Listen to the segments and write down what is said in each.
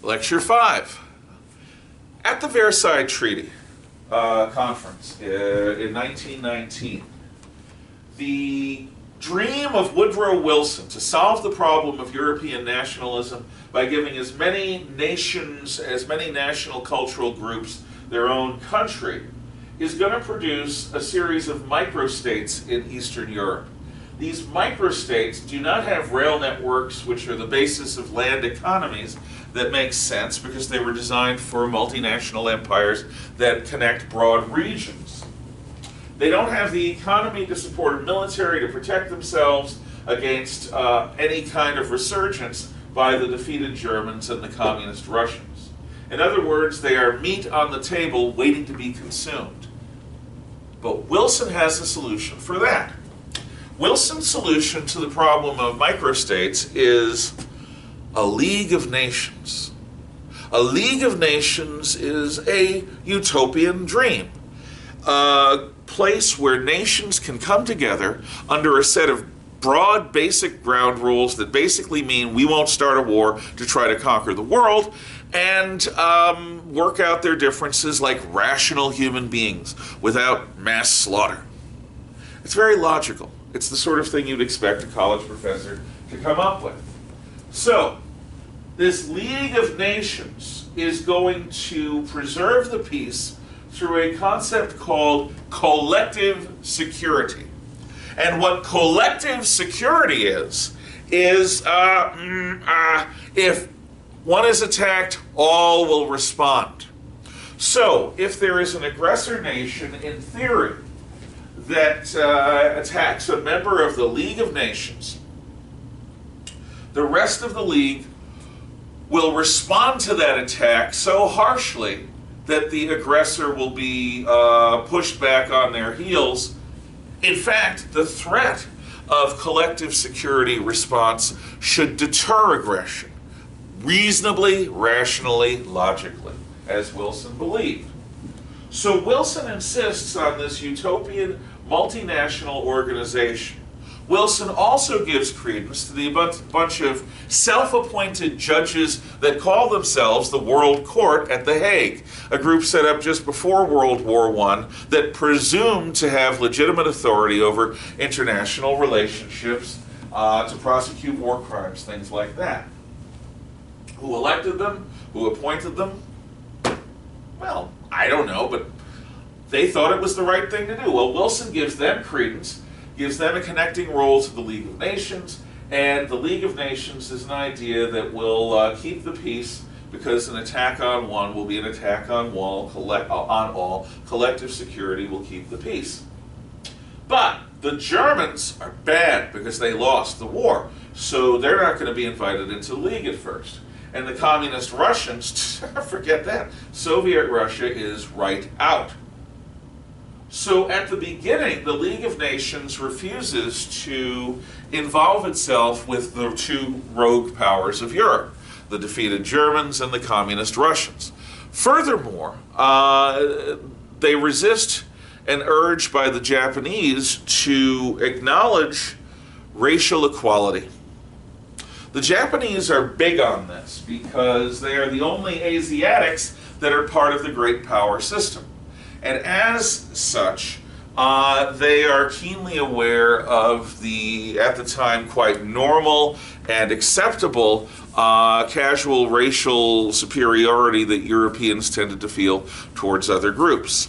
Lecture 5. At the Versailles Treaty Conference in 1919, the dream of Woodrow Wilson to solve the problem of European nationalism by giving as many nations, as many national cultural groups their own country, is going to produce a series of microstates in Eastern Europe. These microstates do not have rail networks, which are the basis of land economies, that make sense because they were designed for multinational empires that connect broad regions. They don't have the economy to support a military to protect themselves against any kind of resurgence by the defeated Germans and the communist Russians. In other words, they are meat on the table waiting to be consumed. But Wilson has a solution for that. Wilson's solution to the problem of microstates is a League of Nations. A League of Nations is a utopian dream. A place where nations can come together under a set of broad, basic ground rules that basically mean we won't start a war to try to conquer the world, and work out their differences like rational human beings without mass slaughter. It's very logical. It's the sort of thing you'd expect a college professor to come up with. So, this League of Nations is going to preserve the peace through a concept called collective security. And what collective security is if one is attacked, all will respond. So, if there is an aggressor nation, in theory, that attacks a member of the League of Nations, the rest of the League will respond to that attack so harshly that the aggressor will be pushed back on their heels. In fact, the threat of collective security response should deter aggression, reasonably, rationally, logically, as Wilson believed. So Wilson insists on this utopian multinational organization. Wilson also gives credence to the bunch of self-appointed judges that call themselves the World Court at The Hague, a group set up just before World War I that presumed to have legitimate authority over international relationships to prosecute war crimes, things like that. Who elected them? Who appointed them? Well, I don't know, but they thought it was the right thing to do. Well, Wilson gives them credence, gives them a connecting role to the League of Nations, and the League of Nations is an idea that will keep the peace because an attack on one will be an attack on all. Collective security will keep the peace. But the Germans are bad because they lost the war, so they're not going to be invited into the League at first. And the communist Russians, forget that. Soviet Russia is right out. So at the beginning, the League of Nations refuses to involve itself with the two rogue powers of Europe, the defeated Germans and the communist Russians. Furthermore, they resist an urge by the Japanese to acknowledge racial equality. The Japanese are big on this because they are the only Asiatics that are part of the great power system. And as such, they are keenly aware of the, at the time, quite normal and acceptable casual racial superiority that Europeans tended to feel towards other groups.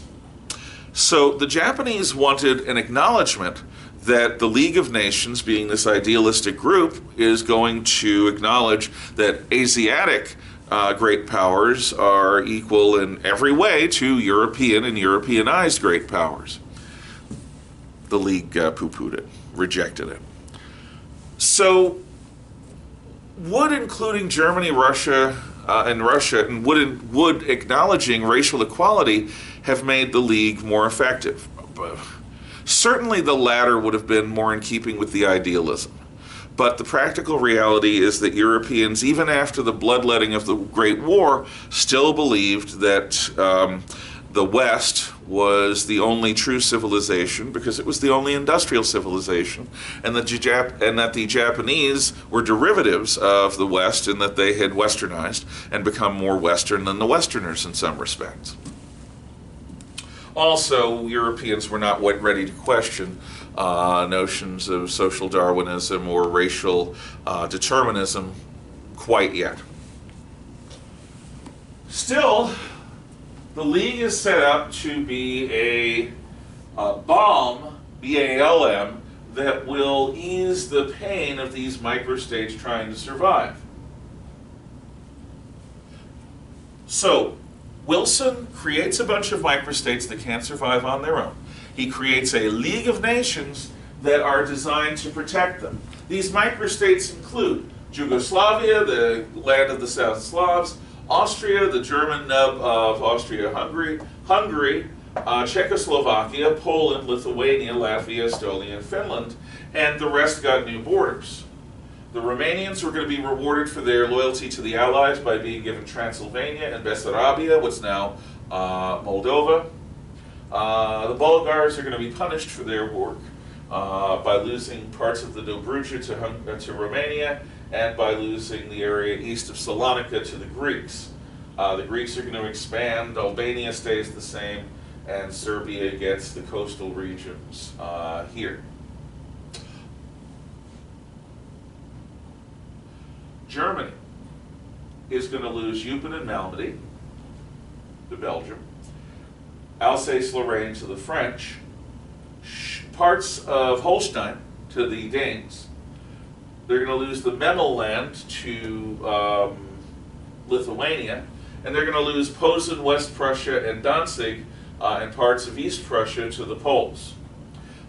So the Japanese wanted an acknowledgement that the League of Nations, being this idealistic group, is going to acknowledge that Asiatic great powers are equal in every way to European and Europeanized great powers. The League poo-pooed it, rejected it. So would including Germany, Russia, and would acknowledging racial equality have made the League more effective? Certainly the latter would have been more in keeping with the idealism. But the practical reality is that Europeans, even after the bloodletting of the Great War, still believed that the West was the only true civilization because it was the only industrial civilization, and that the Japanese were derivatives of the West in that they had westernized and become more Western than the Westerners in some respects. Also, Europeans were not ready to question notions of social Darwinism or racial determinism quite yet. Still, the League is set up to be a balm, B-A-L-M, that will ease the pain of these microstates trying to survive. So, Wilson creates a bunch of microstates that can't survive on their own. He creates a League of Nations that are designed to protect them. These microstates include Yugoslavia, the land of the South Slavs, Austria, the German nub of Austria-Hungary, Czechoslovakia, Poland, Lithuania, Latvia, Estonia, and Finland, and the rest got new borders. The Romanians were going to be rewarded for their loyalty to the Allies by being given Transylvania and Bessarabia, what's now Moldova. The Bulgars are going to be punished for their work by losing parts of the Dobruja to Romania and by losing the area east of Salonika to the Greeks. The Greeks are going to expand, Albania stays the same, and Serbia gets the coastal regions here. Germany is going to lose Eupen and Malmedy to Belgium, Alsace-Lorraine to the French, parts of Holstein to the Danes. They're going to lose the Memel land to Lithuania, and they're going to lose Posen, West Prussia, and Danzig, and parts of East Prussia to the Poles.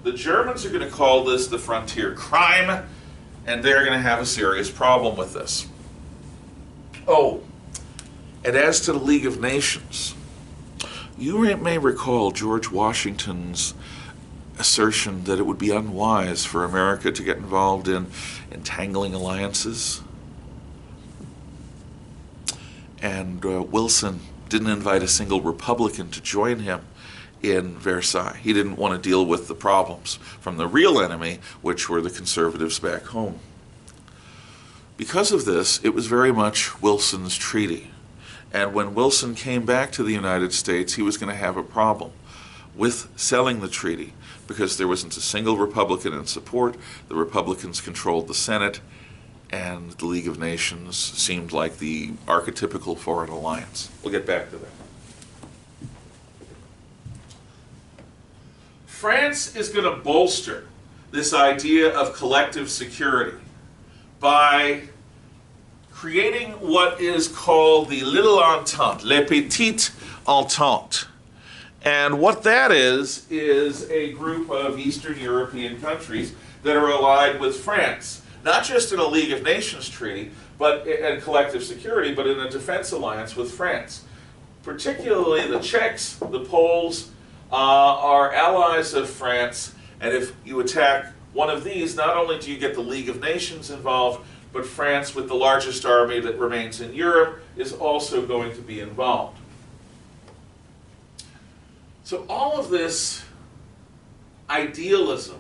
The Germans are going to call this the frontier crime, and they're going to have a serious problem with this. Oh, and as to the League of Nations, you may recall George Washington's assertion that it would be unwise for America to get involved in entangling alliances. And Wilson didn't invite a single Republican to join him in Versailles. He didn't want to deal with the problems from the real enemy, which were the conservatives back home. Because of this, it was very much Wilson's treaty. And when Wilson came back to the United States, he was going to have a problem with selling the treaty because there wasn't a single Republican in support. The Republicans controlled the Senate, and the League of Nations seemed like the archetypical foreign alliance. We'll get back to that. France is going to bolster this idea of collective security by creating what is called the Little Entente, Le Petit Entente. And what that is a group of Eastern European countries that are allied with France, not just in a League of Nations treaty and collective security, but in a defense alliance with France. Particularly the Czechs, the Poles, are allies of France, and if you attack one of these, not only do you get the League of Nations involved, but France, with the largest army that remains in Europe, is also going to be involved. So all of this idealism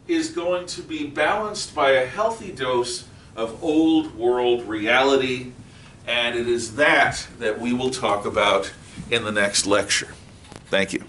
is going to be balanced by a healthy dose of old world reality, and it is that we will talk about in the next lecture. Thank you.